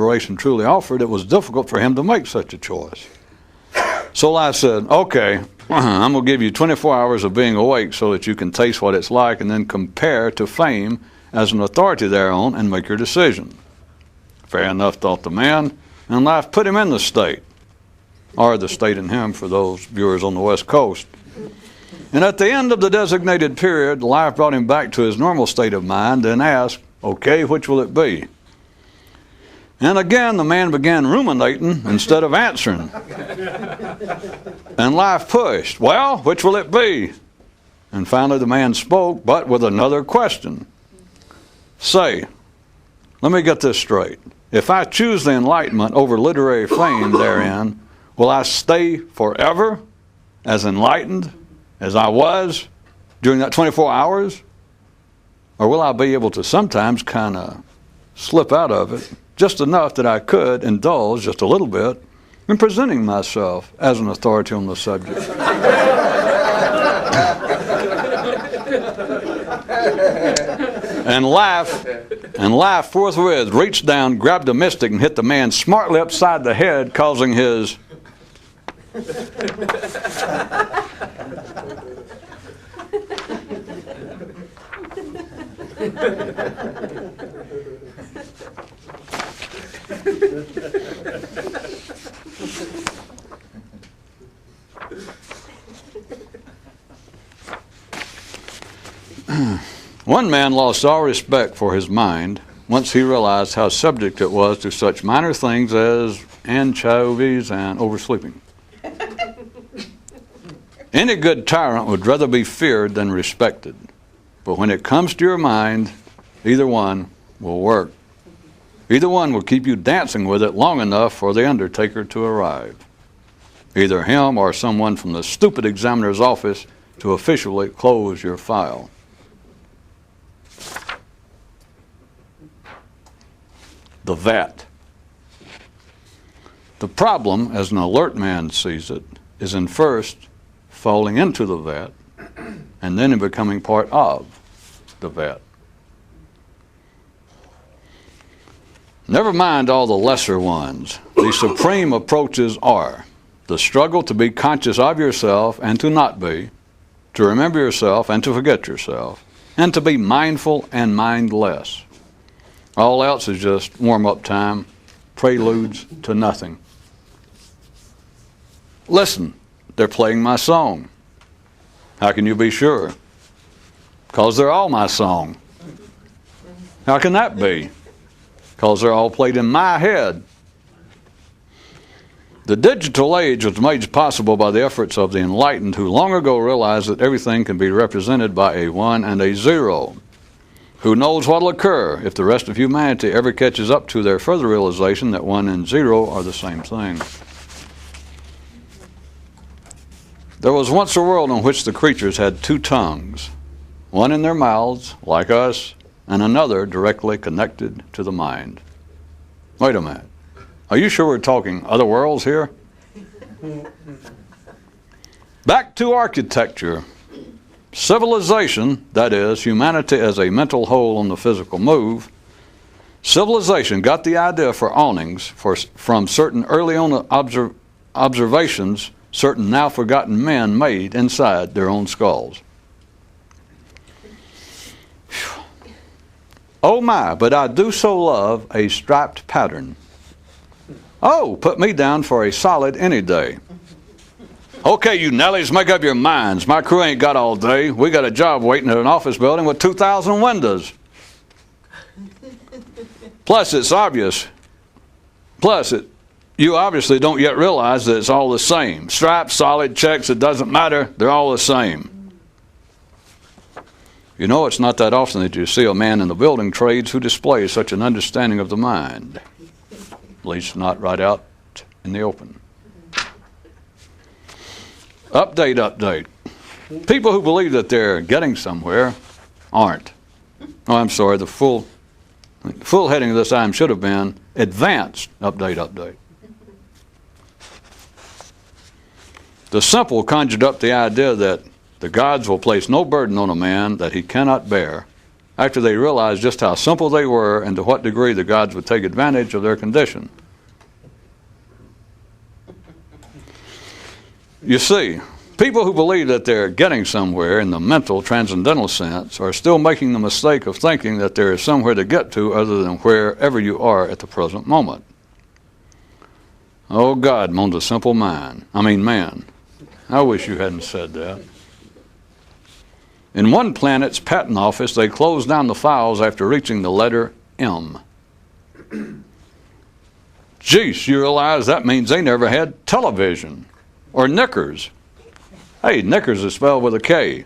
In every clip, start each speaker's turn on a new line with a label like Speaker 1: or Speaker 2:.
Speaker 1: liberation truly offered, it was difficult for him to make such a choice. So life said, okay, I'm going to give you 24 hours of being awake so that you can taste what it's like and then compare to fame as an authority thereon and make your decision. Fair enough, thought the man, and life put him in the state, or the state in him for those viewers on the West Coast. And at the end of the designated period, life brought him back to his normal state of mind and asked, okay, which will it be? And again, the man began ruminating instead of answering. And life pushed, well, which will it be? And finally the man spoke, but with another question. Say, let me get this straight. If I choose the enlightenment over literary fame therein, will I stay forever as enlightened as I was during that 24 hours? Or will I be able to sometimes kind of slip out of it just enough that I could indulge just a little bit in presenting myself as an authority on the subject? And life forthwith reached down, grabbed the mystic, and hit the man smartly upside the head, causing his One man lost all respect for his mind once he realized how subject it was to such minor things as anchovies and oversleeping. Any good tyrant would rather be feared than respected. But when it comes to your mind, either one will work. Either one will keep you dancing with it long enough for the undertaker to arrive. Either him or someone from the stupid examiner's office to officially close your file. The vat. The problem, as an alert man sees it, is in first falling into the vat and then in becoming part of the vat. Never mind all the lesser ones. The supreme approaches are the struggle to be conscious of yourself and to not be, to remember yourself and to forget yourself, and to be mindful and mindless. All else is just warm-up time, preludes to nothing. Listen, they're playing my song. How can you be sure? Because they're all my song. How can that be? Because they're all played in my head. The digital age was made possible by the efforts of the enlightened who long ago realized that everything can be represented by a 1 and a 0. Who knows what will occur if the rest of humanity ever catches up to their further realization that 1 and 0 are the same thing. There was once a world in which the creatures had 2 tongues, one in their mouths, like us, and another directly connected to the mind. Wait a minute. Are you sure we're talking other worlds here? Back to architecture. Civilization, that is, humanity as a mental whole on the physical move, civilization got the idea for awnings from certain early on observations certain now forgotten men made inside their own skulls. Whew. Oh my, but I do so love a striped pattern. Oh, put me down for a solid any day. Okay, you Nellies, make up your minds. My crew ain't got all day. We got a job waiting at an office building with 2,000 windows. Plus, it's obvious. You obviously don't yet realize that it's all the same. Stripes, solid, checks, it doesn't matter. They're all the same. You know, it's not that often that you see a man in the building trades who displays such an understanding of the mind. At least not right out in the open. Update. People who believe that they're getting somewhere aren't. Oh, I'm sorry, the full heading of this item should have been advanced update. The simple conjured up the idea that the gods will place no burden on a man that he cannot bear after they realized just how simple they were and to what degree the gods would take advantage of their condition. You see, people who believe that they're getting somewhere in the mental, transcendental sense are still making the mistake of thinking that there is somewhere to get to other than wherever you are at the present moment. Oh God, moaned the simple man. I wish you hadn't said that. In one planet's patent office, they closed down the files after reaching the letter M. Jeez, you realize that means they never had television. Or knickers. Hey, knickers is spelled with a K.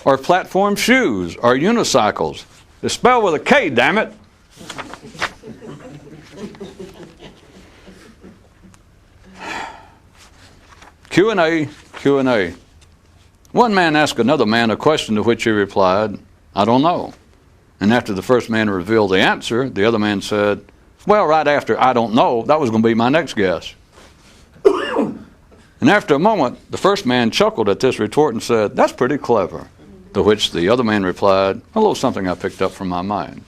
Speaker 1: Or platform shoes. Or unicycles. It's spelled with a K, damn it. Q&A. One man asked another man a question to which he replied, I don't know. And after the first man revealed the answer, the other man said, well, right after I don't know, that was going to be my next guess. And after a moment, the first man chuckled at this retort and said, that's pretty clever. To which the other man replied, a little something I picked up from my mind.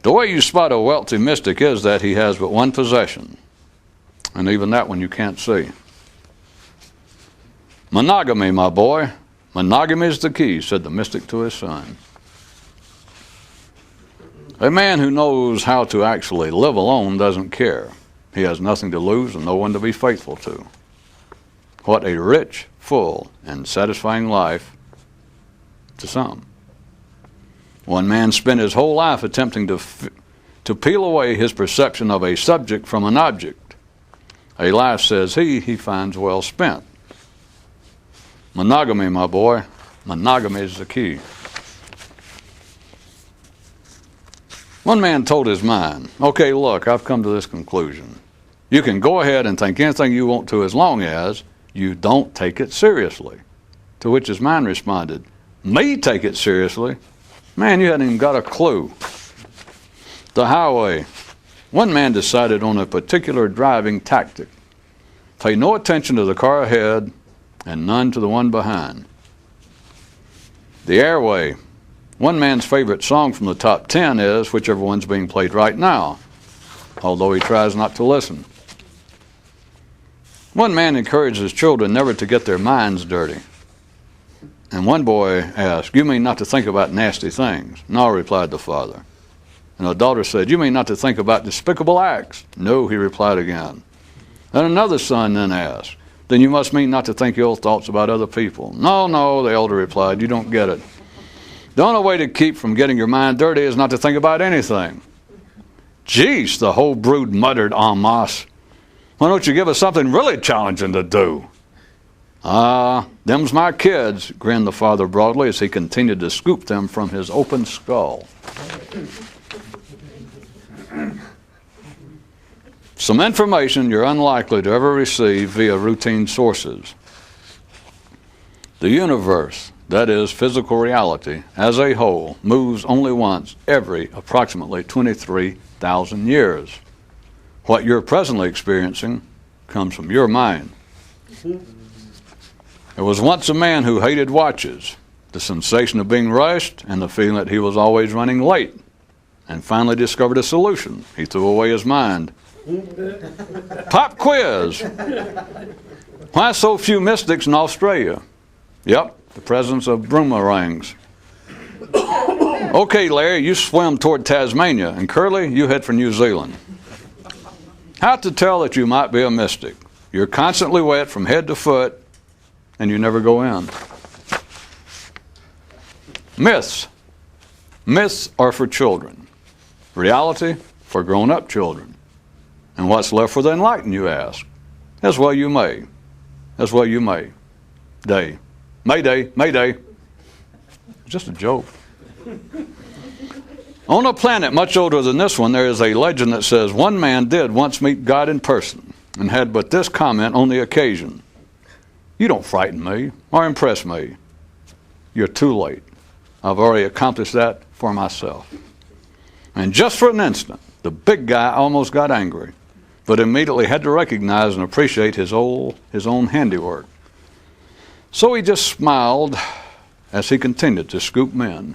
Speaker 1: The way you spot a wealthy mystic is that he has but one possession. And even that one you can't see. Monogamy, my boy. Monogamy is the key, said the mystic to his son. A man who knows how to actually live alone doesn't care. He has nothing to lose and no one to be faithful to. What a rich, full, and satisfying life to some. One man spent his whole life attempting to peel away his perception of a subject from an object. A life, says he finds well spent. Monogamy, my boy. Monogamy is the key. One man told his mind, okay, look, I've come to this conclusion. You can go ahead and think anything you want to as long as you don't take it seriously. To which his mind responded, me take it seriously? Man, you hadn't even got a clue. The highway. One man decided on a particular driving tactic. Pay no attention to the car ahead and none to the one behind. The airway. One man's favorite song from the top 10 is whichever one's being played right now, although he tries not to listen. One man encouraged his children never to get their minds dirty. And one boy asked, you mean not to think about nasty things? No, replied the father. And the daughter said, you mean not to think about despicable acts? No, he replied again. And another son then asked, then you must mean not to think ill thoughts about other people. No, the elder replied, you don't get it. The only way to keep from getting your mind dirty is not to think about anything. Jeez, the whole brood muttered en masse. Why don't you give us something really challenging to do? Them's my kids, grinned the father broadly as he continued to scoop them from his open skull. Some information you're unlikely to ever receive via routine sources. The universe, that is, physical reality, as a whole, moves only once every approximately 23,000 years. What you're presently experiencing comes from your mind. There was once a man who hated watches, the sensation of being rushed, and the feeling that he was always running late, and finally discovered a solution. He threw away his mind. Pop quiz. Why so few mystics in Australia? Yep, the presence of boomerangs. Okay, Larry, you swim toward Tasmania, and Curly, you head for New Zealand. How to tell that you might be a mystic? You're constantly wet from head to foot, and you never go in. Myths. Myths are for children. Reality for grown-up children. And what's left for the enlightened, you ask? As well you may. As well you may. Day. Mayday, Mayday. Just a joke. On a planet much older than this one, there is a legend that says one man did once meet God in person and had but this comment on the occasion. You don't frighten me or impress me. You're too late. I've already accomplished that for myself. And just for an instant, the big guy almost got angry, but immediately had to recognize and appreciate his own handiwork. So he just smiled as he continued to scoop men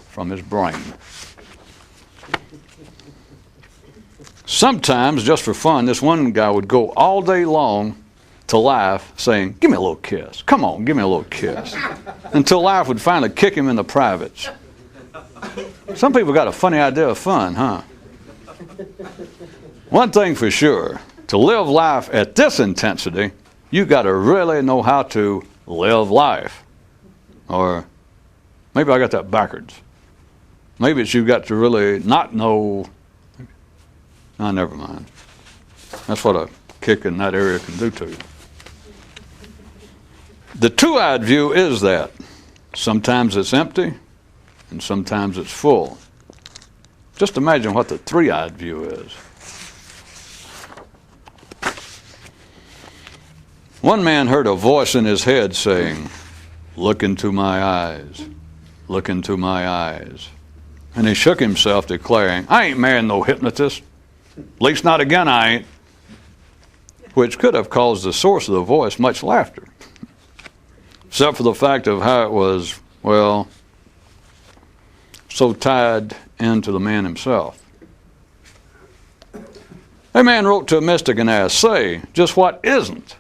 Speaker 1: from his brain. Sometimes, just for fun, this one guy would go all day long to life saying, "Give me a little kiss. Come on, give me a little kiss." Until life would finally kick him in the privates. Some people got a funny idea of fun, huh? One thing for sure, to live life at this intensity, you got to really know how to live life. Or maybe I got that backwards. Maybe it's you got to really not know. No, never mind. That's what a kick in that area can do to you. The two-eyed view is that sometimes it's empty and sometimes it's full. Just imagine what the three-eyed view is. One man heard a voice in his head saying, "Look into my eyes, look into my eyes." And he shook himself, declaring, "I ain't marrying no hypnotist. At least not again, I ain't." Which could have caused the source of the voice much laughter. Except for the fact of how it was, well, so tied into the man himself. A man wrote to a mystic and asked, "Say, just what isn't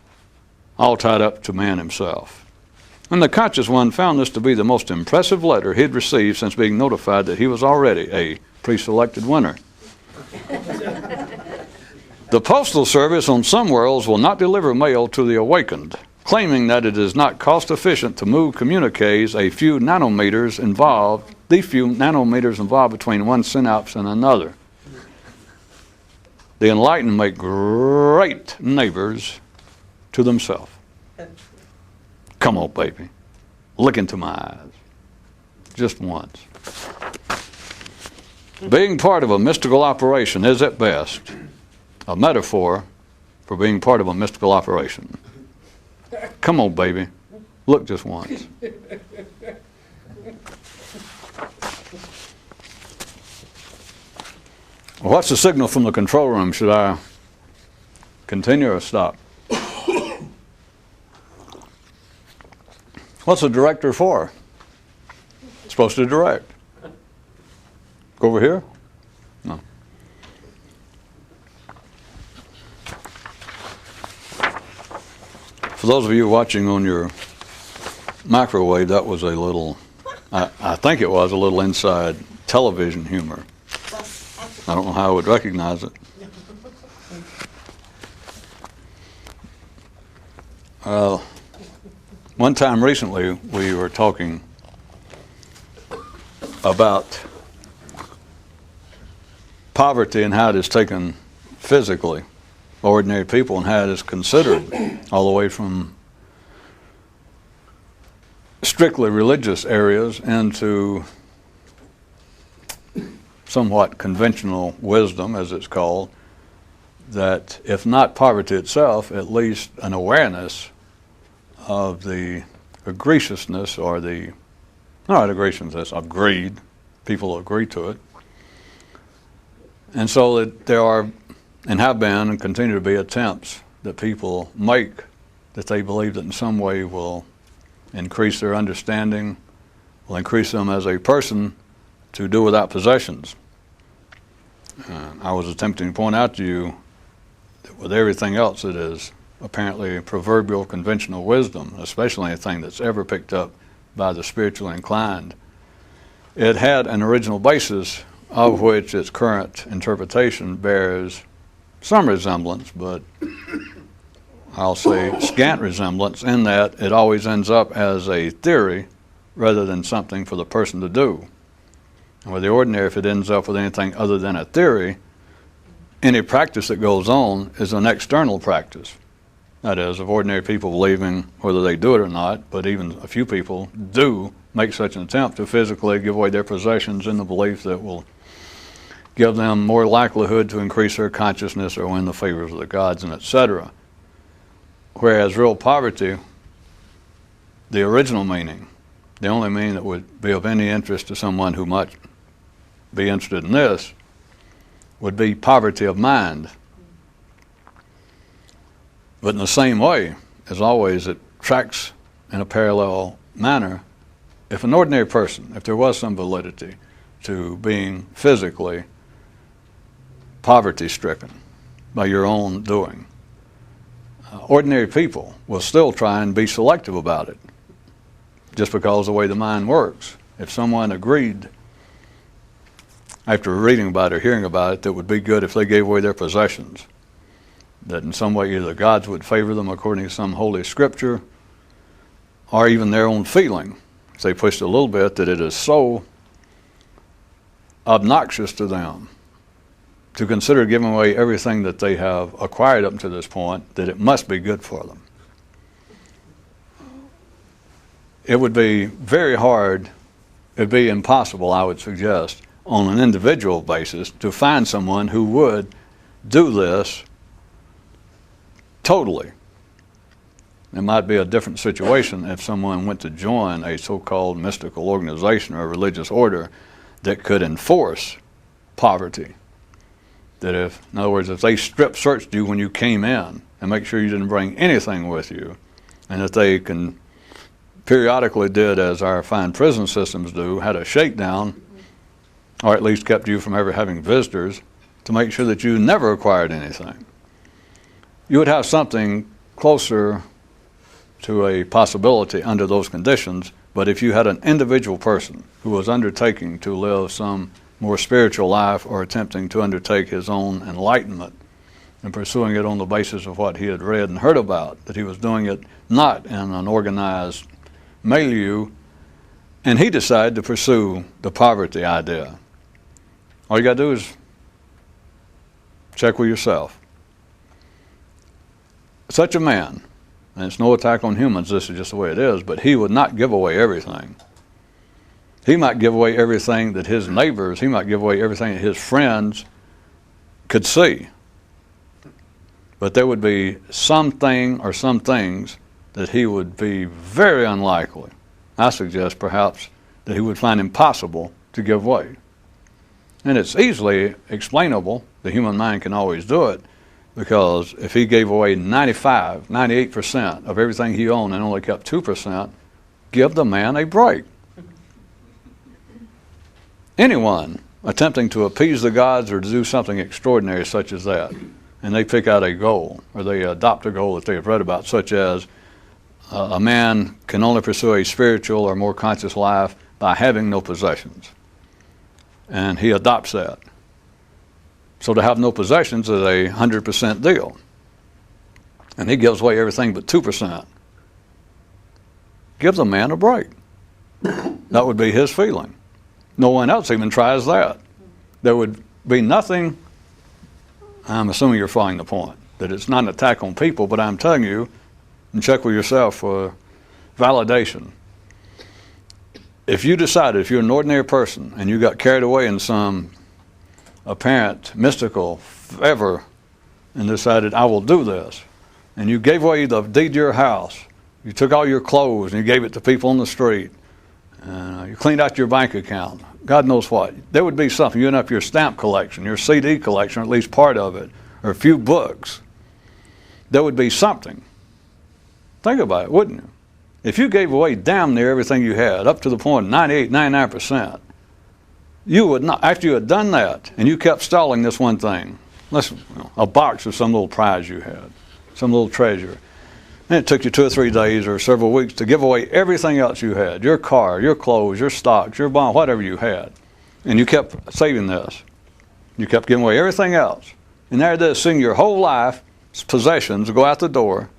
Speaker 1: all tied up to man himself?" And the conscious one found this to be the most impressive letter he'd received since being notified that he was already a pre-selected winner. The Postal Service on some worlds will not deliver mail to the awakened, claiming that it is not cost efficient to move communiques the few nanometers involved between one synapse and another. The enlightened make great neighbors to themselves. Come on, baby. Look into my eyes. Just once. Being part of a mystical operation is at best a metaphor for being part of a mystical operation. Come on, baby. Look just once. What's the signal from the control room? Should I continue or stop? What's a director for? It's supposed to direct. Go over here? No. For those of you watching on your microwave, that was a little, I think it was a little inside television humor. I don't know how I would recognize it. One time recently, we were talking about poverty and how it is taken physically, ordinary people, and how it is considered all the way from strictly religious areas into somewhat conventional wisdom, as it's called, that if not poverty itself, at least an awareness of the egregiousness or the, not egregiousness, of greed. People agree to it. And so that there are, and have been, and continue to be attempts that people make that they believe that in some way will increase their understanding, will increase them as a person to do without possessions. I was attempting to point out to you that with everything else it is apparently proverbial conventional wisdom, especially anything that's ever picked up by the spiritually inclined. It had an original basis of which its current interpretation bears some resemblance, but I'll say scant resemblance, in that it always ends up as a theory rather than something for the person to do. And with the ordinary, if it ends up with anything other than a theory, any practice that goes on is an external practice. That is, of ordinary people believing, whether they do it or not, but even a few people do make such an attempt to physically give away their possessions in the belief that will give them more likelihood to increase their consciousness or win the favors of the gods, and etc. Whereas real poverty, the original meaning, the only meaning that would be of any interest to someone who might be interested in this, would be poverty of mind. But in the same way, as always, it tracks in a parallel manner if an ordinary person, if there was some validity to being physically poverty-stricken by your own doing, ordinary people will still try and be selective about it, just because of the way the mind works. If someone agreed, after reading about it or hearing about it, that it would be good if they gave away their possessions, that in some way either gods would favor them according to some holy scripture, or even their own feeling, if they pushed a little bit, that it is so obnoxious to them to consider giving away everything that they have acquired up to this point, that it must be good for them. It would be very hard, it'd be impossible, I would suggest, on an individual basis, to find someone who would do this totally. It might be a different situation if someone went to join a so-called mystical organization or a religious order that could enforce poverty. That if, in other words, if they strip searched you when you came in and make sure you didn't bring anything with you, and that they can periodically did, as our fine prison systems do, had a shakedown, or at least kept you from ever having visitors, to make sure that you never acquired anything, you would have something closer to a possibility under those conditions. But if you had an individual person who was undertaking to live some more spiritual life or attempting to undertake his own enlightenment and pursuing it on the basis of what he had read and heard about, that he was doing it not in an organized milieu, and he decided to pursue the poverty idea, all you got to do is check with yourself. Such a man, and it's no attack on humans, this is just the way it is, but he would not give away everything. He might give away everything that his neighbors, he might give away everything that his friends could see. But there would be something or some things that he would be very unlikely, I suggest perhaps, that he would find impossible to give away. And it's easily explainable. The human mind can always do it, because if he gave away 95, 98% of everything he owned and only kept 2%, give the man a break. Anyone attempting to appease the gods or to do something extraordinary such as that, and they pick out a goal, or they adopt a goal that they have read about, such as a man can only pursue a spiritual or more conscious life by having no possessions. And he adopts that. So to have no possessions is a 100% deal. And he gives away everything but 2%. Give the man a break. That would be his feeling. No one else even tries that. There would be nothing, I'm assuming you're following the point, that it's not an attack on people, but I'm telling you, and check with yourself for validation. If you decided, if you're an ordinary person, and you got carried away in some apparent mystical fervor, and decided, I will do this, and you gave away the deed to your house, you took all your clothes and you gave it to people on the street, you cleaned out your bank account, God knows what, there would be something. You end up your stamp collection, your CD collection, or at least part of it, or a few books. There would be something. Think about it, wouldn't you? If you gave away damn near everything you had, up to the point of 98, 99%, you would not, after you had done that, and you kept stalling this one thing, a box of some little prize you had, some little treasure, and it took you 2 or 3 days or several weeks to give away everything else you had, your car, your clothes, your stocks, your bond, whatever you had, and you kept saving this. You kept giving away everything else. And there it is, seeing your whole life, possessions go out the door,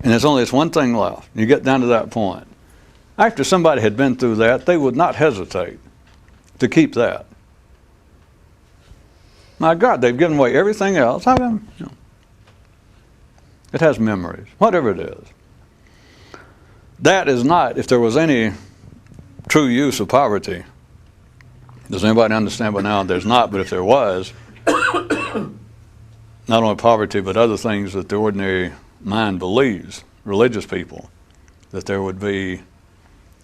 Speaker 1: and there's only this one thing left. You get down to that point. After somebody had been through that, they would not hesitate to keep that. My God, they've given away everything else. It has memories, whatever it is. That is not, if there was any true use of poverty, does anybody understand by now? There's not, but if there was, not only poverty, but other things that the ordinary mind believes, religious people, that there would be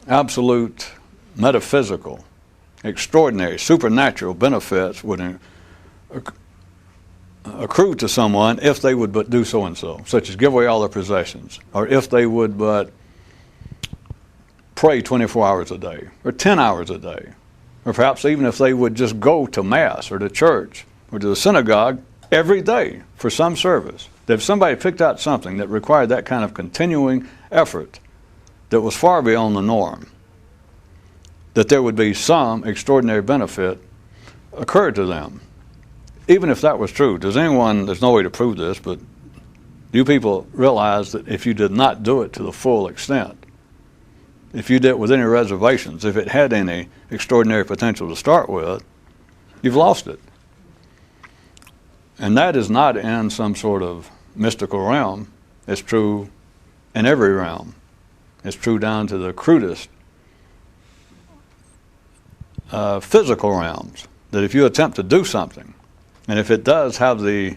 Speaker 1: absolute metaphysical, extraordinary, supernatural benefits would accrue to someone if they would but do so and so, such as give away all their possessions, or if they would but pray 24 hours a day, or 10 hours a day, or perhaps even if they would just go to Mass or to church or to the synagogue every day for some service, that if somebody picked out something that required that kind of continuing effort that was far beyond the norm, that there would be some extraordinary benefit occur to them. Even if that was true, there's no way to prove this, but you people realize that if you did not do it to the full extent, if you did it with any reservations, if it had any extraordinary potential to start with, you've lost it. And that is not in some sort of mystical realm. It's true in every realm. It's true down to the crudest physical realms, that if you attempt to do something, and if it does have the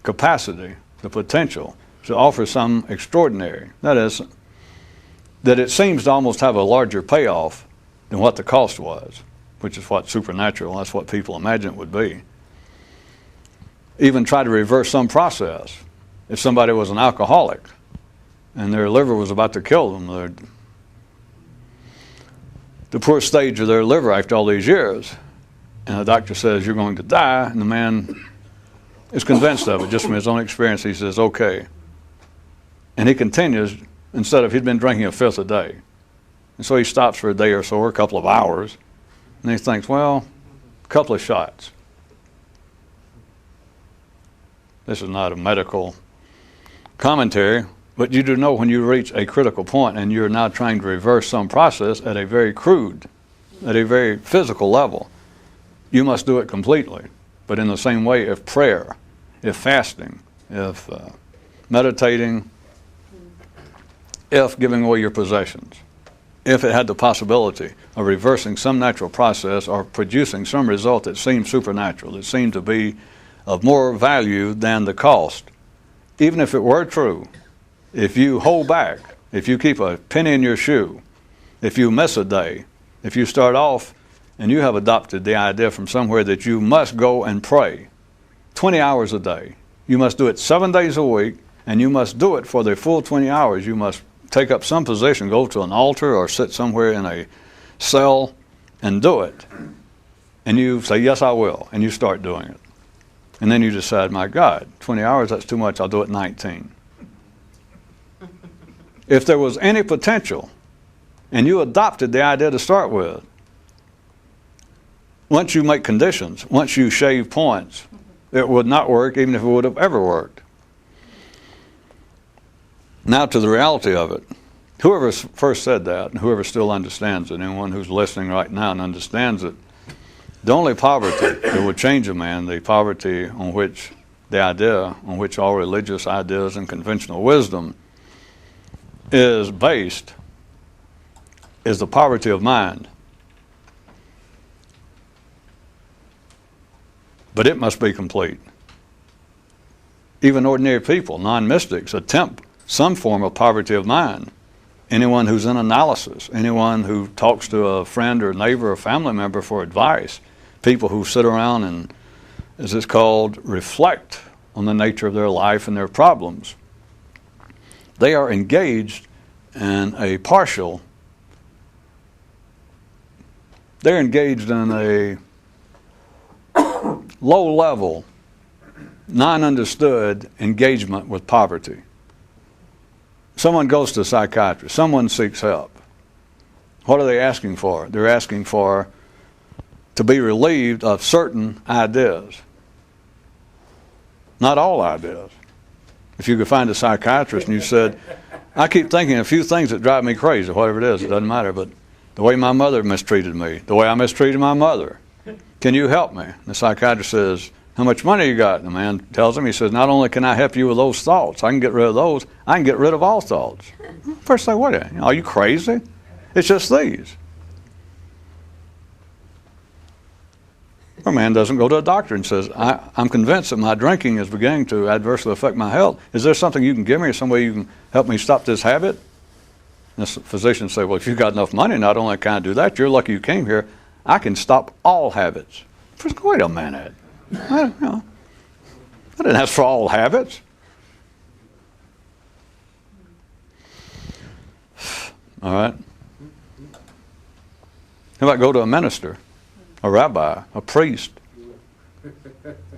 Speaker 1: capacity, the potential to offer some extraordinary, that is, that it seems to almost have a larger payoff than what the cost was, which is what supernatural, that's what people imagine it would be. Even try to reverse some process. If somebody was an alcoholic and their liver was about to kill them, the poor stage of their liver after all these years, and the doctor says, you're going to die, and the man is convinced of it just from his own experience. He says, okay. And he continues, instead of, he'd been drinking a fifth a day. And so he stops for a day or so, or a couple of hours, and he thinks, well, a couple of shots. This is not a medical commentary, but you do know when you reach a critical point and you're now trying to reverse some process at a very crude, at a very physical level, you must do it completely. But in the same way, if prayer, if fasting, if meditating, if giving away your possessions, if it had the possibility of reversing some natural process or producing some result that seemed supernatural, that seemed to be of more value than the cost, even if it were true, if you hold back, if you keep a penny in your shoe, if you miss a day, if you start off and you have adopted the idea from somewhere that you must go and pray 20 hours a day, you must do it 7 days a week, and you must do it for the full 20 hours. You must take up some position, go to an altar or sit somewhere in a cell and do it. And you say, yes, I will, and you start doing it. And then you decide, my God, 20 hours, that's too much, I'll do it 19. If there was any potential, and you adopted the idea to start with, once you make conditions, once you shave points, it would not work even if it would have ever worked. Now to the reality of it. Whoever first said that, and whoever still understands it, anyone who's listening right now and understands it, the only poverty that would change a man, the poverty on which the idea, on which all religious ideas and conventional wisdom is based, is the poverty of mind. But it must be complete. Even ordinary people, non-mystics, attempt some form of poverty of mind. Anyone who's in analysis, anyone who talks to a friend or neighbor or family member for advice, people who sit around and, as it's called, reflect on the nature of their life and their problems, they are engaged in a partial, they're engaged in a low-level, non-understood engagement with poverty. Someone goes to a psychiatrist, someone seeks help. What are they asking for? They're asking for to be relieved of certain ideas. Not all ideas. If you could find a psychiatrist and you said, I keep thinking a few things that drive me crazy, whatever it is, it doesn't matter, but the way my mother mistreated me, the way I mistreated my mother, can you help me? The psychiatrist says, how much money you got? And the man tells him, he says, not only can I help you with those thoughts, I can get rid of those, I can get rid of all thoughts. First say, what? Are you crazy? It's just these. A man doesn't go to a doctor and says, I'm convinced that my drinking is beginning to adversely affect my health. Is there something you can give me or some way you can help me stop this habit? And the physician say, well, if you've got enough money, not only can I do that, you're lucky you came here, I can stop all habits. First, wait a minute. I didn't ask for all habits. All right? How about go to a minister, a rabbi, a priest,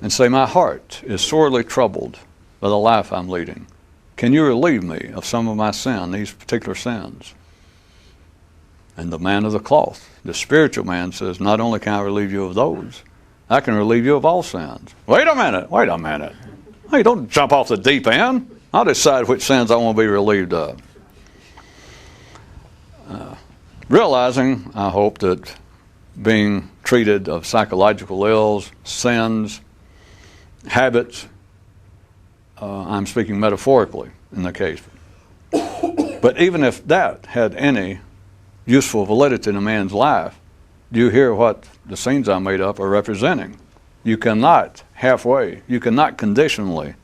Speaker 1: and say, my heart is sorely troubled by the life I'm leading. Can you relieve me of some of my sin, these particular sins? And the man of the cloth, the spiritual man, says, not only can I relieve you of those, I can relieve you of all sins. Wait a minute. Hey, don't jump off the deep end. I'll decide which sins I want to be relieved of. Realizing, I hope, that being treated of psychological ills, sins, habits, I'm speaking metaphorically in the case. But even if that had any useful validity in a man's life, do you hear what the scenes I made up are representing? You cannot halfway, you cannot conditionally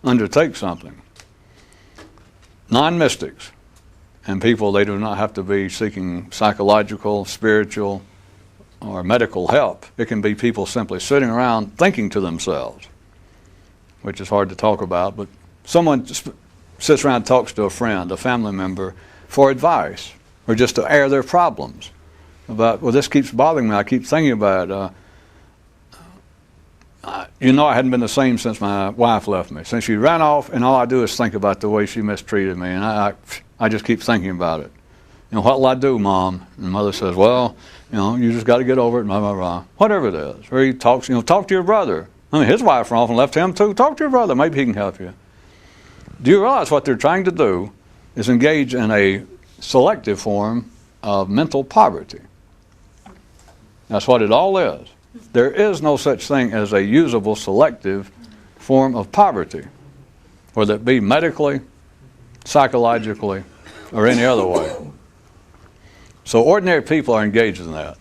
Speaker 1: undertake something. Non-mystics and people, they do not have to be seeking psychological, spiritual, or medical help. It can be people simply sitting around thinking to themselves, which is hard to talk about, but someone sits around and talks to a friend, a family member, for advice, or just to air their problems about, well, this keeps bothering me, I keep thinking about it. I hadn't been the same since my wife left me. Since she ran off, and all I do is think about the way she mistreated me, and I just keep thinking about it. What'll I do, Mom? And Mother says, well, you just got to get over it, blah, blah, blah. Whatever it is. Or he talks, talk to your brother. I mean, his wife ran off and left him too. Talk to your brother. Maybe he can help you. Do you realize what they're trying to do is engage in a selective form of mental poverty? That's what it all is. There is no such thing as a usable selective form of poverty, whether it be medically, psychologically, or any other way. So ordinary people are engaged in that.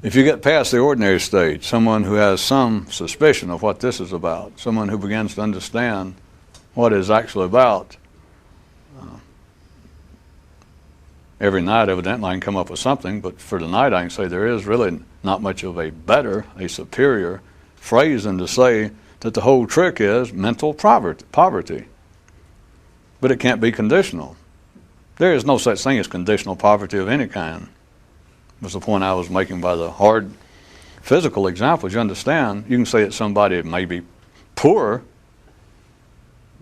Speaker 1: If you get past the ordinary stage, someone who has some suspicion of what this is about, someone who begins to understand what it's actually about, every night evidently I can come up with something, but for tonight I can say there is really not much of a better, a superior phrase than to say that the whole trick is mental poverty. But it can't be conditional. There is no such thing as conditional poverty of any kind. Was the point I was making by the hard physical examples. You understand, you can say that somebody may be poor,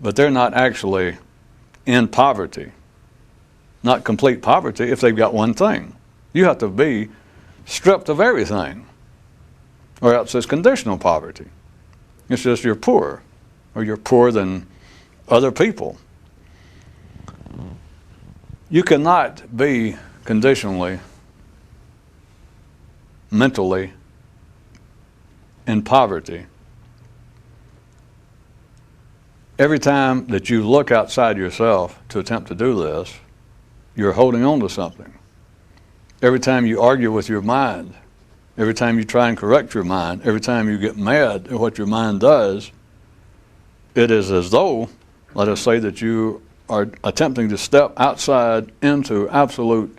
Speaker 1: but they're not actually in poverty. Not complete poverty if they've got one thing. You have to be stripped of everything, or else it's conditional poverty. It's just you're poor, or you're poorer than other people. You cannot be conditionally, mentally in poverty. Every time that you look outside yourself to attempt to do this, you're holding on to something. Every time you argue with your mind, every time you try and correct your mind, every time you get mad at what your mind does, it is as though, let us say that you are attempting to step outside into absolute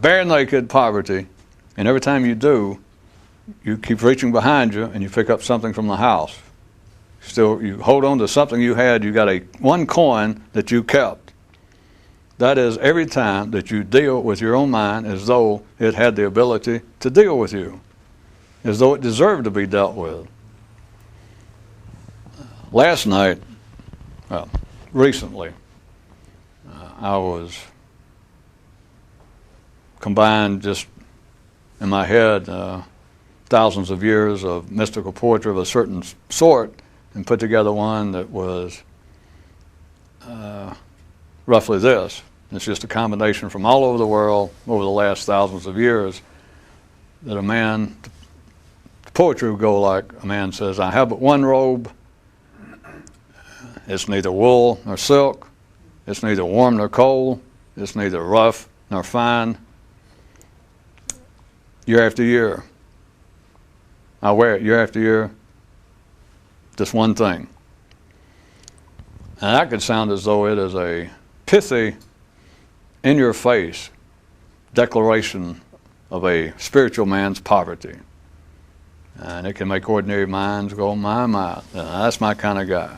Speaker 1: bare naked poverty, and every time you do, you keep reaching behind you and you pick up something from the house. Still, you hold on to something you had, you got one coin that you kept. That is every time that you deal with your own mind as though it had the ability to deal with you, as though it deserved to be dealt with. Last night, recently, I was combined just in my head thousands of years of mystical poetry of a certain sort and put together one that was roughly this. It's just a combination from all over the world over the last thousands of years that the poetry would go like, a man says, I have but one robe. It's neither wool nor silk. It's neither warm nor cold. It's neither rough nor fine. Year after year, I wear it year after year. Just one thing. And that could sound as though it is a pithy, in-your-face declaration of a spiritual man's poverty. And it can make ordinary minds go, my, that's my kind of guy.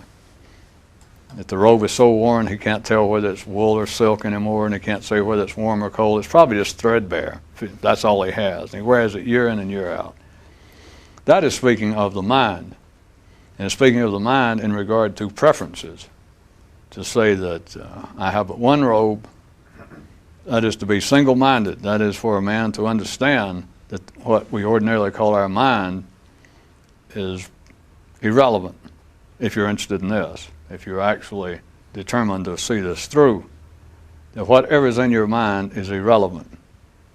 Speaker 1: If the robe is so worn he can't tell whether it's wool or silk anymore, and he can't say whether it's warm or cold, it's probably just threadbare. That's all he has. And he wears it year in and year out. That is speaking of the mind. And speaking of the mind in regard to preferences. To say that I have but one robe, that is to be single-minded. That is for a man to understand that what we ordinarily call our mind is irrelevant if you're interested in this. If you're actually determined to see this through, that whatever is in your mind is irrelevant,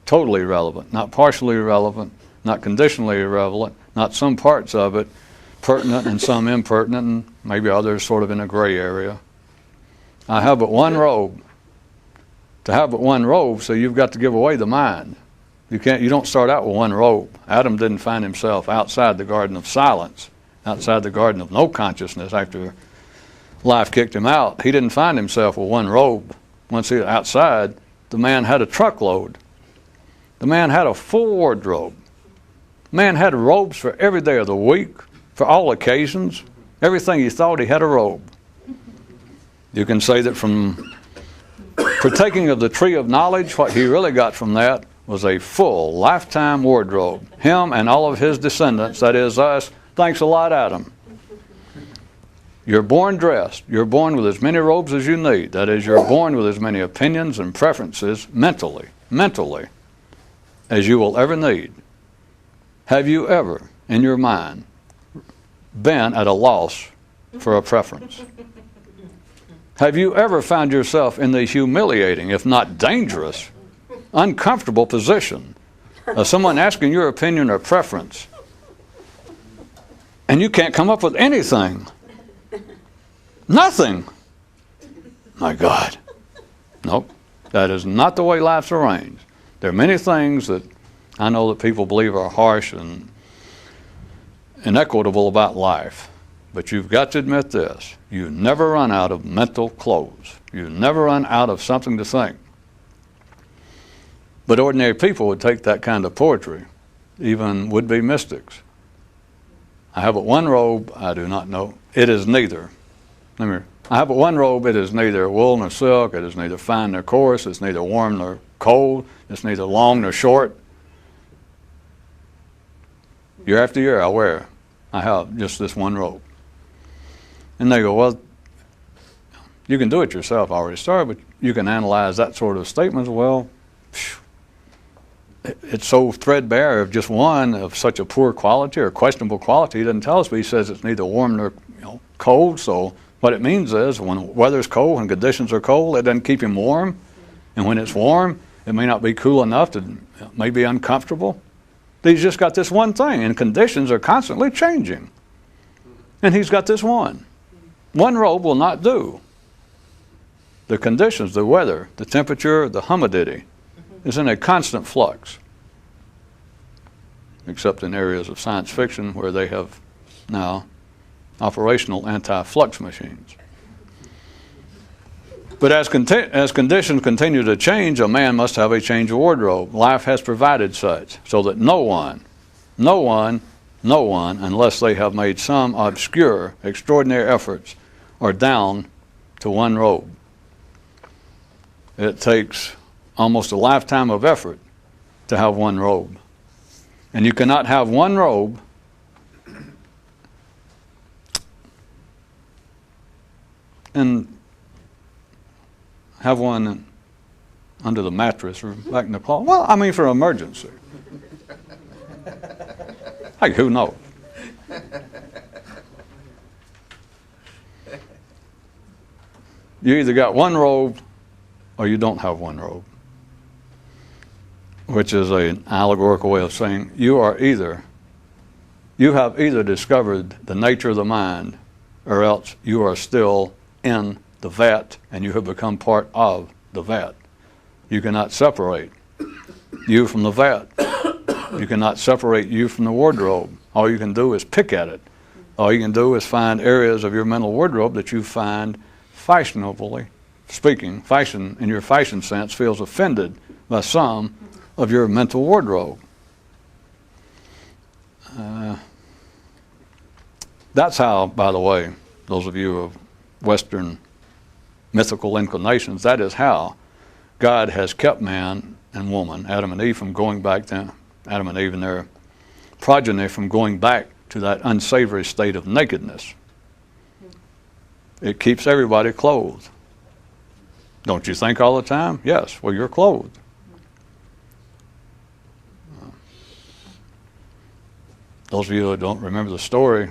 Speaker 1: totally irrelevant, not partially irrelevant, not conditionally irrelevant, not some parts of it pertinent and some impertinent, and maybe others sort of in a gray area. I have but one robe. To have but one robe, so you've got to give away the mind. You don't start out with one robe. Adam didn't find himself outside the garden of silence, outside the garden of no consciousness after life kicked him out. He didn't find himself with one robe. Once he was outside, the man had a truckload. The man had a full wardrobe. The man had robes for every day of the week, for all occasions. Everything he thought, he had a robe. You can say that from partaking of the tree of knowledge, what he really got from that was a full lifetime wardrobe. Him and all of his descendants, that is us. Thanks a lot, Adam. You're born dressed. You're born with as many robes as you need. That is, you're born with as many opinions and preferences mentally, as you will ever need. Have you ever, in your mind, been at a loss for a preference? Have you ever found yourself in the humiliating, if not dangerous, uncomfortable position of someone asking your opinion or preference, and you can't come up with anything? Nothing. My God. Nope. That is not the way life's arranged. There are many things that I know that people believe are harsh and inequitable about life. But you've got to admit this. You never run out of mental clothes. You never run out of something to think. But ordinary people would take that kind of poetry, even would-be mystics. I have but one robe, I do not know. It is neither. I have but one robe, it is neither wool nor silk, it is neither fine nor coarse, it's neither warm nor cold, it's neither long nor short. Year after year I wear, I have just this one robe. And they go, well, you can do it yourself, I already started, but you can analyze that sort of statement. Well, it's so threadbare of just one of such a poor quality or questionable quality. He doesn't tell us, but he says it's neither warm nor cold, so what it means is when the weather's cold, when conditions are cold, it doesn't keep him warm. And when it's warm, it may not be cool enough to may be uncomfortable. He's just got this one thing, and conditions are constantly changing. And he's got this one. One robe will not do. The conditions, the weather, the temperature, the humidity is in a constant flux. Except in areas of science fiction where they have now operational anti-flux machines. But as conditions continue to change, a man must have a change of wardrobe. Life has provided such, so that no one, unless they have made some obscure, extraordinary efforts, are down to one robe. It takes almost a lifetime of effort to have one robe. And you cannot have one robe and have one under the mattress or back in the closet. Well, I mean for an emergency. Hey, who knows? You either got one robe or you don't have one robe, which is an allegorical way of saying you have either discovered the nature of the mind, or else you are still in the vat and you have become part of the vat. You cannot separate you from the vat. You cannot separate you from the wardrobe. All you can do is pick at it. All you can do is find areas of your mental wardrobe that you find fashionably speaking, fashion in your fashion sense feels offended by some of your mental wardrobe. That's how, by the way, those of you of Western mythical inclinations. That is how God has kept man and woman, Adam and Eve, from going back to Adam and Eve and their progeny from going back to that unsavory state of nakedness. It keeps everybody clothed. Don't you think all the time? Yes, well, you're clothed. Those of you who don't remember the story,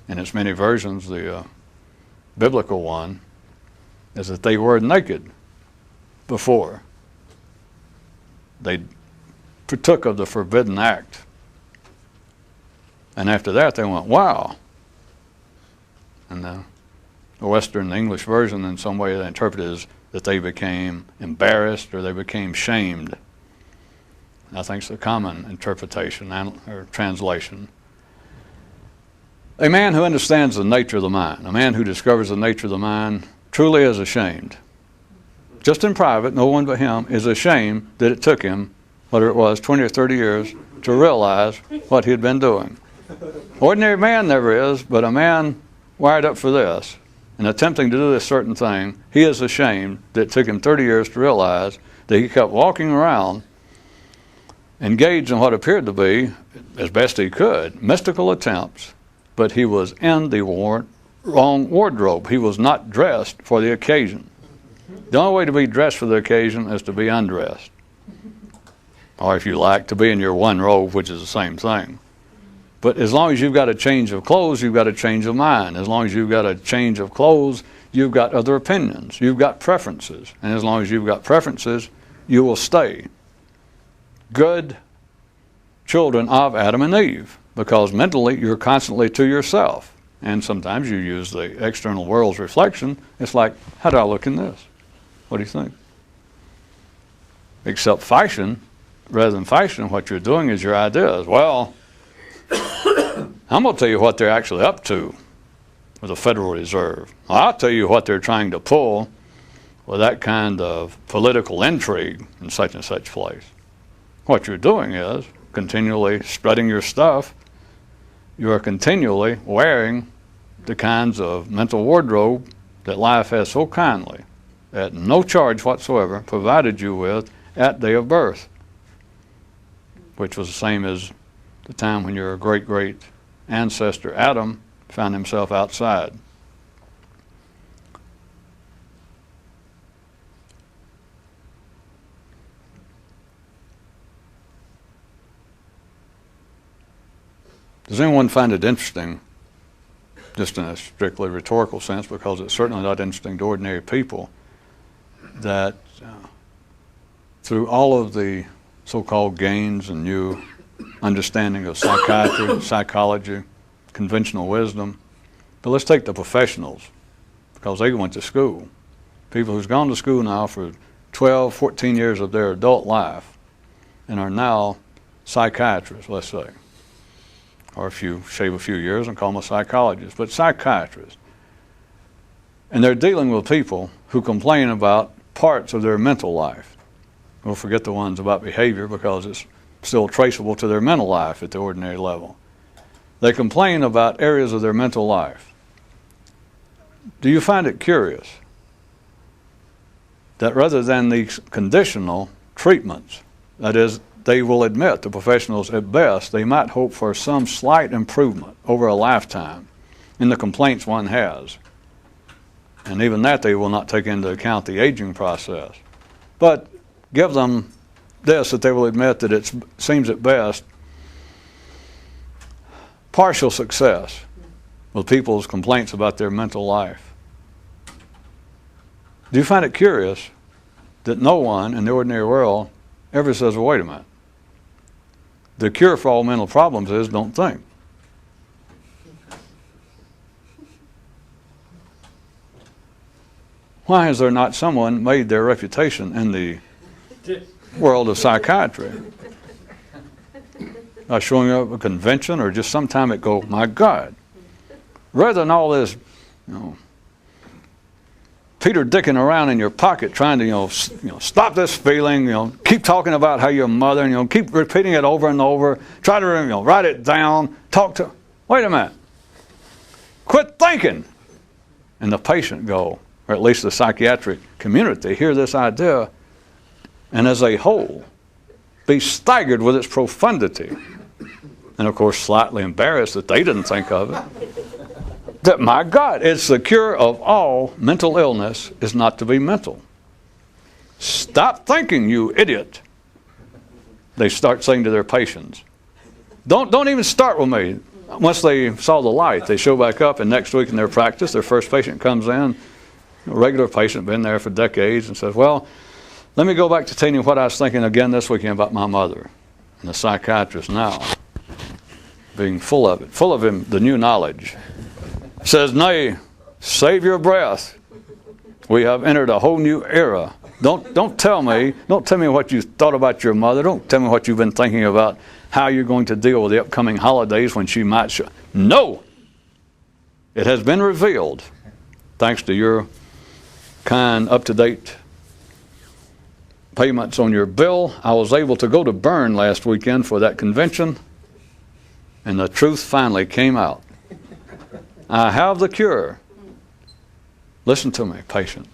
Speaker 1: in its many versions, the biblical one is that they were naked before they partook of the forbidden act. And after that, they went, wow. And the Western English version, in some way, they interpret it as that they became embarrassed or they became shamed. I think it's a common interpretation or translation. A man who understands the nature of the mind, a man who discovers the nature of the mind, truly is ashamed. Just in private, no one but him is ashamed that it took him, whether it was 20 or 30 years, to realize what he had been doing. Ordinary man never is, but a man wired up for this, and attempting to do this certain thing, he is ashamed that it took him 30 years to realize that he kept walking around engaged in what appeared to be, as best he could, mystical attempts, but he was in the wrong wardrobe. He was not dressed for the occasion. The only way to be dressed for the occasion is to be undressed. Or if you like, to be in your one robe, which is the same thing. But as long as you've got a change of clothes, you've got a change of mind. As long as you've got a change of clothes, you've got other opinions. You've got preferences. And as long as you've got preferences, you will stay good children of Adam and Eve, because mentally you're constantly to yourself. And sometimes you use the external world's reflection. It's like, how do I look in this? What do you think? Except fashion, rather than fashion, what you're doing is your ideas. Well, I'm going to tell you what they're actually up to with the Federal Reserve. I'll tell you what they're trying to pull with that kind of political intrigue in such and such place. What you're doing is continually spreading your stuff. You are continually wearing the kinds of mental wardrobe that life has so kindly, at no charge whatsoever, provided you with at day of birth, which was the same as the time when your great-great ancestor Adam found himself outside. Does anyone find it interesting, just in a strictly rhetorical sense, because it's certainly not interesting to ordinary people, that through all of the so-called gains and new understanding of psychiatry, psychology, conventional wisdom, but let's take the professionals, because they went to school. People who's gone to school now for 12, 14 years of their adult life and are now psychiatrists, let's say. Or if you shave a few years and call them a psychologist, but psychiatrists. And they're dealing with people who complain about parts of their mental life. We'll forget the ones about behavior because it's still traceable to their mental life at the ordinary level. They complain about areas of their mental life. Do you find it curious that rather than these conditional treatments, that is, they will admit, the professionals at best, they might hope for some slight improvement over a lifetime in the complaints one has. And even that they will not take into account the aging process. But give them this, that they will admit that it seems at best partial success with people's complaints about their mental life. Do you find it curious that no one in the ordinary world ever says, well, wait a minute. The cure for all mental problems is don't think. Why has there not someone made their reputation in the world of psychiatry? By showing up at a convention or just sometime it go, my God, rather than all this, Peter dicking around in your pocket trying to, stop this feeling, keep talking about how your mother, keep repeating it over and over, try to, write it down, wait a minute. Quit thinking and the patient go, or at least the psychiatric community, hear this idea, and as a whole, be staggered with its profundity. And of course, slightly embarrassed that they didn't think of it. That, my God, it's the cure of all mental illness is not to be mental. Stop thinking, you idiot. They start saying to their patients. Don't even start with me. Once they saw the light, they show back up, and next week in their practice, their first patient comes in, a regular patient, been there for decades, and says, well, let me go back to telling you what I was thinking again this weekend about my mother. And the psychiatrist now, being full of it, full of the new knowledge, says, nay, save your breath. We have entered a whole new era. Don't tell me what you thought about your mother. Don't tell me what you've been thinking about how you're going to deal with the upcoming holidays when she might show. No! It has been revealed, thanks to your kind, up-to-date payments on your bill. I was able to go to Bern last weekend for that convention, and the truth finally came out. I have the cure. Listen to me, patient.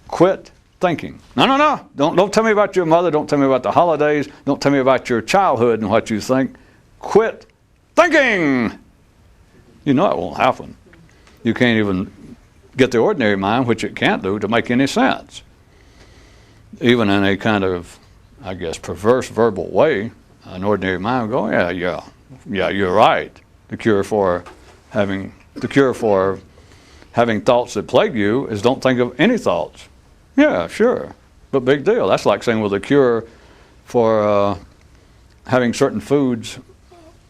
Speaker 1: Quit thinking. No. Don't tell me about your mother. Don't tell me about the holidays. Don't tell me about your childhood and what you think. Quit thinking. You know it won't happen. You can't even get the ordinary mind, which it can't do, to make any sense. Even in a kind of, I guess, perverse verbal way, an ordinary mind will go, yeah, you're right. The cure for having thoughts that plague you is don't think of any thoughts. Yeah, sure. But big deal. That's like saying, well, the cure for having certain foods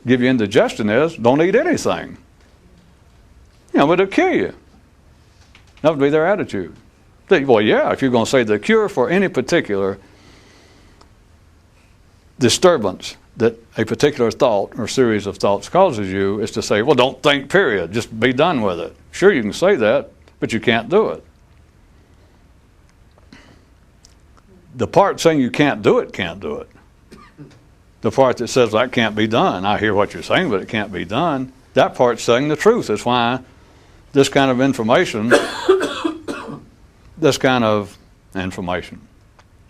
Speaker 1: give you indigestion is don't eat anything. But it'll kill you. That would be their attitude. Well, yeah, if you're going to say the cure for any particular disturbance that a particular thought or series of thoughts causes you is to say, well, don't think, period. Just be done with it. Sure, you can say that, but you can't do it. The part saying you can't do it, can't do it. The part that says that can't be done, I hear what you're saying, but it can't be done, that part's saying the truth. That's why this kind of information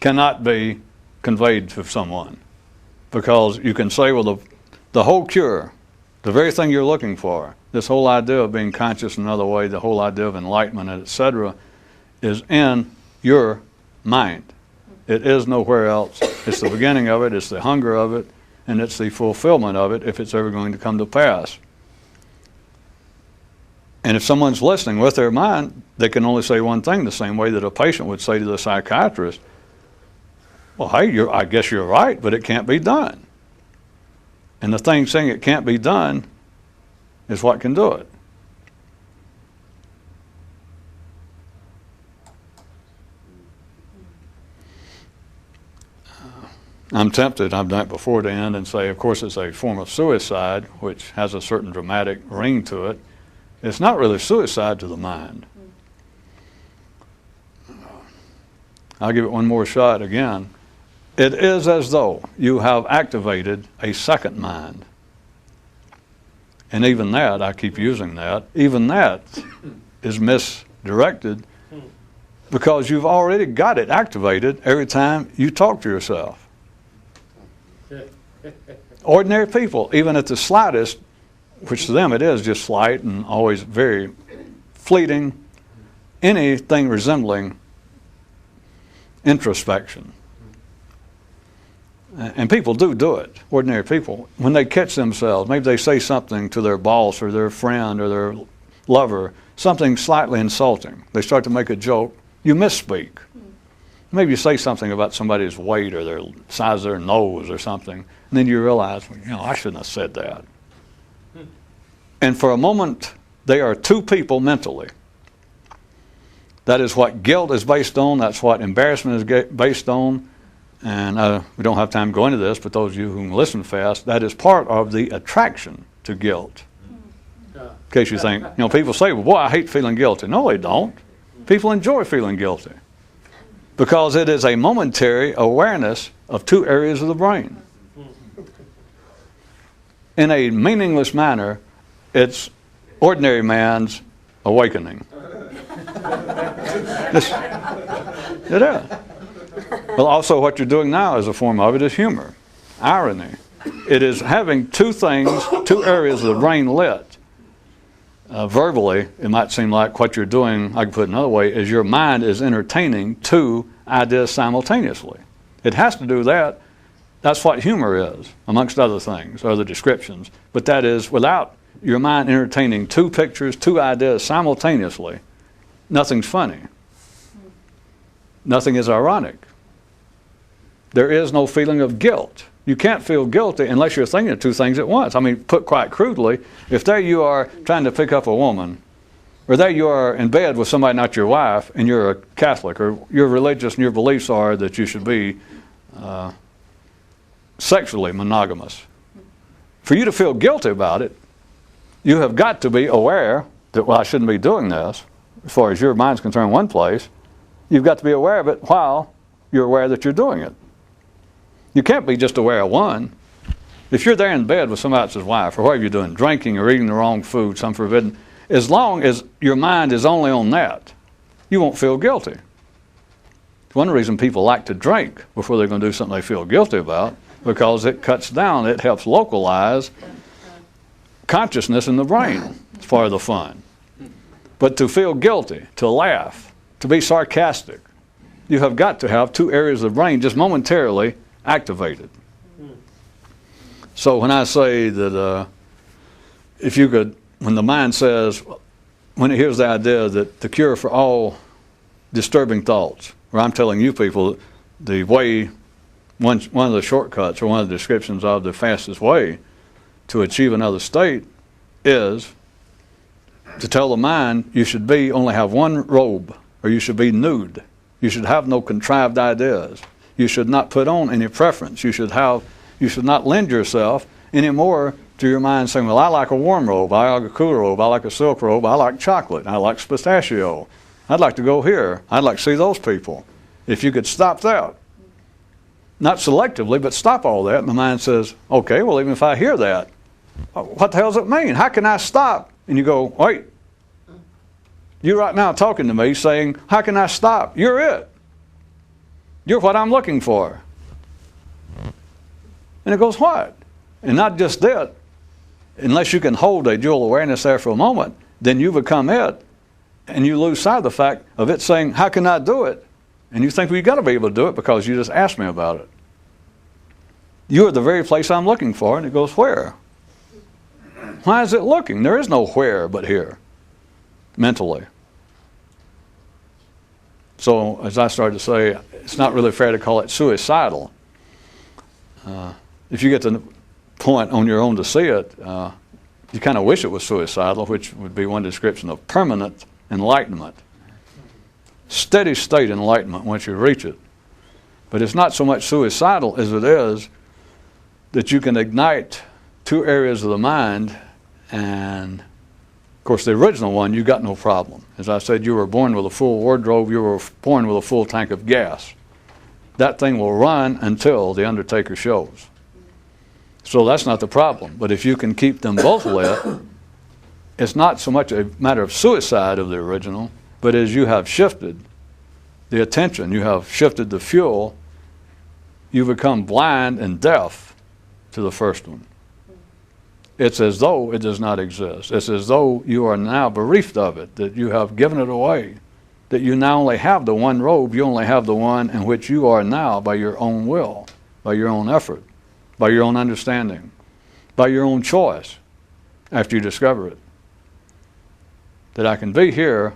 Speaker 1: cannot be conveyed to someone. Because you can say, well, the whole cure, the very thing you're looking for, this whole idea of being conscious in another way, the whole idea of enlightenment, etc., is in your mind. It is nowhere else. It's the beginning of it, it's the hunger of it, and it's the fulfillment of it if it's ever going to come to pass. And if someone's listening with their mind, they can only say one thing, the same way that a patient would say to the psychiatrist, well, hey, I guess you're right, but it can't be done. And the thing saying it can't be done is what can do it. I'm tempted, I've done it before, to end and say, of course, it's a form of suicide, which has a certain dramatic ring to it. It's not really suicide to the mind. I'll give it one more shot again. It is as though you have activated a second mind. And even that, I keep using that, even that is misdirected because you've already got it activated every time you talk to yourself. Ordinary people, even at the slightest, which to them it is just slight and always very fleeting, anything resembling introspection. And people do it, ordinary people. When they catch themselves, maybe they say something to their boss or their friend or their lover, something slightly insulting. They start to make a joke. You misspeak. Maybe you say something about somebody's weight or their size of their nose or something, and then you realize, well, I shouldn't have said that. And for a moment, they are two people mentally. That is what guilt is based on. That's what embarrassment is based on. And we don't have time to go into this, but those of you who can listen fast, that is part of the attraction to guilt. In case you think, people say, well, boy, I hate feeling guilty. No, they don't. People enjoy feeling guilty because it is a momentary awareness of two areas of the brain. In a meaningless manner, it's ordinary man's awakening. It is. Well, also what you're doing now as a form of it is humor, irony. It is having two things, two areas of the brain lit. Verbally, it might seem like what you're doing, I can put it another way, is your mind is entertaining two ideas simultaneously. It has to do that. That's what humor is, amongst other things, other descriptions. But that is, without your mind entertaining two pictures, two ideas simultaneously, nothing's funny. Nothing is ironic. There is no feeling of guilt. You can't feel guilty unless you're thinking of two things at once. I mean, put quite crudely, if there you are trying to pick up a woman, or there you are in bed with somebody not your wife, and you're a Catholic, or you're religious and your beliefs are that you should be sexually monogamous. For you to feel guilty about it, you have got to be aware that, well, I shouldn't be doing this, as far as your mind's concerned, one place. You've got to be aware of it while you're aware that you're doing it. You can't be just aware of one. If you're there in bed with somebody else's wife, or whatever you're doing, drinking or eating the wrong food, some forbidden, as long as your mind is only on that, you won't feel guilty. It's one reason people like to drink before they're going to do something they feel guilty about, because it cuts down, it helps localize consciousness in the brain for the fun. But to feel guilty, to laugh, to be sarcastic, you have got to have two areas of the brain just momentarily activated. So when I say that if you could, when the mind says, when it hears the idea that the cure for all disturbing thoughts, or I'm telling you people, the way, one of the shortcuts or one of the descriptions of the fastest way to achieve another state is to tell the mind you should be, only have one robe, or you should be nude. You should have no contrived ideas. You should not put on any preference. You should not lend yourself anymore to your mind saying, well, I like a warm robe, I like a cool robe, I like a silk robe, I like chocolate, I like pistachio. I'd like to go here. I'd like to see those people. If you could stop that, not selectively, but stop all that, and the mind says, okay, well, even if I hear that, what the hell does it mean? How can I stop? And you go, wait, you right now talking to me saying, how can I stop? You're it. You're what I'm looking for. And it goes, what? And not just that. Unless you can hold a dual awareness there for a moment, then you become it, and you lose sight of the fact of it saying, how can I do it? And you think, well, you've got to be able to do it because you just asked me about it. You are the very place I'm looking for. And it goes, where? Why is it looking? There is no where but here, mentally. So, as I started to say, it's not really fair to call it suicidal. If you get to the point on your own to see it, you kind of wish it was suicidal, which would be one description of permanent enlightenment. Steady state enlightenment once you reach it. But it's not so much suicidal as it is that you can ignite two areas of the mind, and of course the original one, you got no problem. As I said, you were born with a full wardrobe, you were born with a full tank of gas. That thing will run until the undertaker shows. So that's not the problem. But if you can keep them both lit, it's not so much a matter of suicide of the original, but as you have shifted the attention, you have shifted the fuel, you become blind and deaf to the first one. It's as though it does not exist. It's as though you are now bereft of it, that you have given it away, that you now only have the one robe, you only have the one in which you are now by your own will, by your own effort, by your own understanding, by your own choice after you discover it. That I can be here,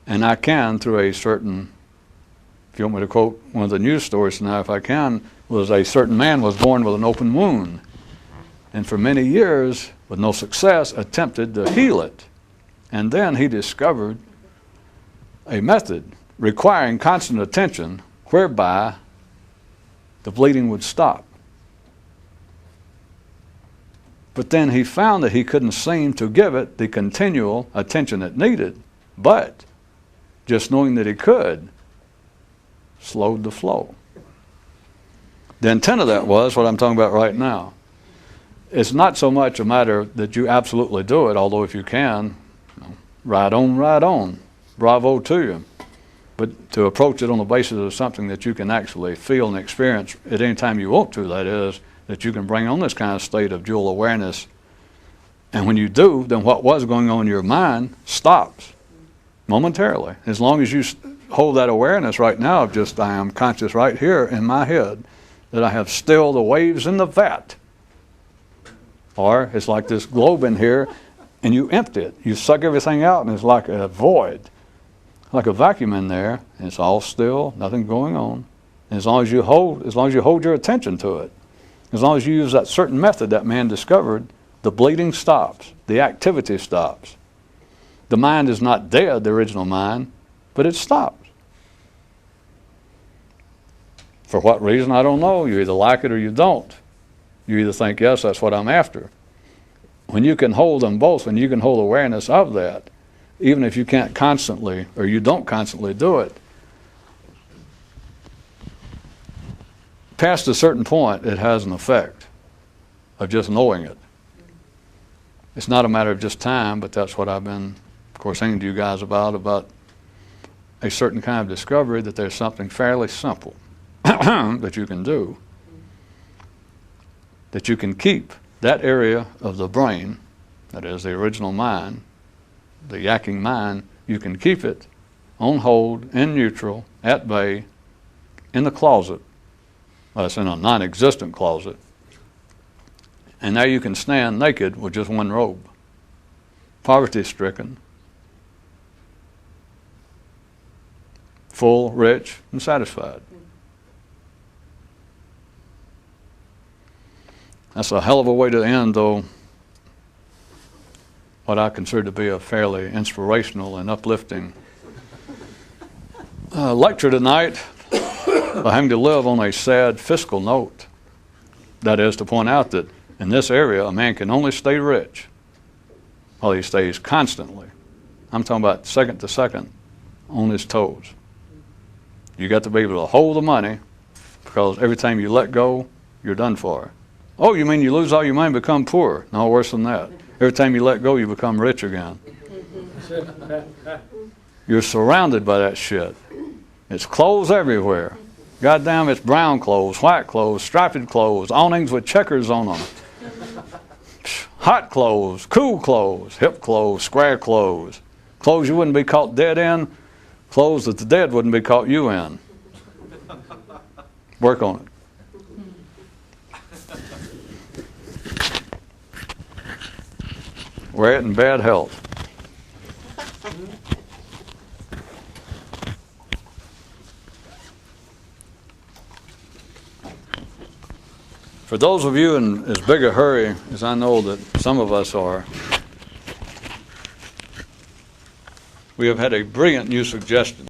Speaker 1: and I can through a certain, if you want me to quote one of the news stories tonight, if I can, was a certain man was born with an open wound, and for many years, with no success, attempted to heal it. And then he discovered a method requiring constant attention whereby the bleeding would stop. But then he found that he couldn't seem to give it the continual attention it needed, but just knowing that he could slowed the flow. The intent of that was what I'm talking about right now. It's not so much a matter that you absolutely do it, although if you can, right on, bravo to you. But to approach it on the basis of something that you can actually feel and experience at any time you want to, that is, that you can bring on this kind of state of dual awareness. And when you do, then what was going on in your mind stops momentarily. As long as you hold that awareness right now of just, I am conscious right here in my head, that I have stilled the waves in the vat. Or it's like this globe in here, and you empty it. You suck everything out, and it's like a void, like a vacuum in there, and it's all still, nothing going on. And as long as you hold your attention to it, as long as you use that certain method that man discovered, the bleeding stops, the activity stops. The mind is not dead, the original mind, but it stops. For what reason, I don't know. You either like it or you don't. You either think, yes, that's what I'm after. When you can hold them both, when you can hold awareness of that, even if you can't constantly, or you don't constantly do it, past a certain point, it has an effect of just knowing it. It's not a matter of just time, but that's what I've been, of course, saying to you guys about a certain kind of discovery, that there's something fairly simple that you can do, that you can keep that area of the brain, that is the original mind, the yakking mind, you can keep it on hold, in neutral, at bay, in the closet. Well, it's in a non-existent closet. And now you can stand naked with just one robe, poverty-stricken, full, rich, and satisfied. That's a hell of a way to end, though, what I consider to be a fairly inspirational and uplifting lecture tonight, by having to live on a sad fiscal note. That is, to point out that in this area, a man can only stay rich while he stays constantly, I'm talking about second to second, on his toes. You got to be able to hold the money, because every time you let go, you're done for. Oh, you mean you lose all your money and become poor? No, worse than that. Every time you let go, you become rich again. You're surrounded by that shit. It's clothes everywhere. Goddamn, it's brown clothes, white clothes, striped clothes, awnings with checkers on them. Hot clothes, cool clothes, hip clothes, square clothes. Clothes you wouldn't be caught dead in, clothes that the dead wouldn't be caught you in. Work on it. Wear it in bad health. For those of you in as big a hurry as I know that some of us are, we have had a brilliant new suggestion.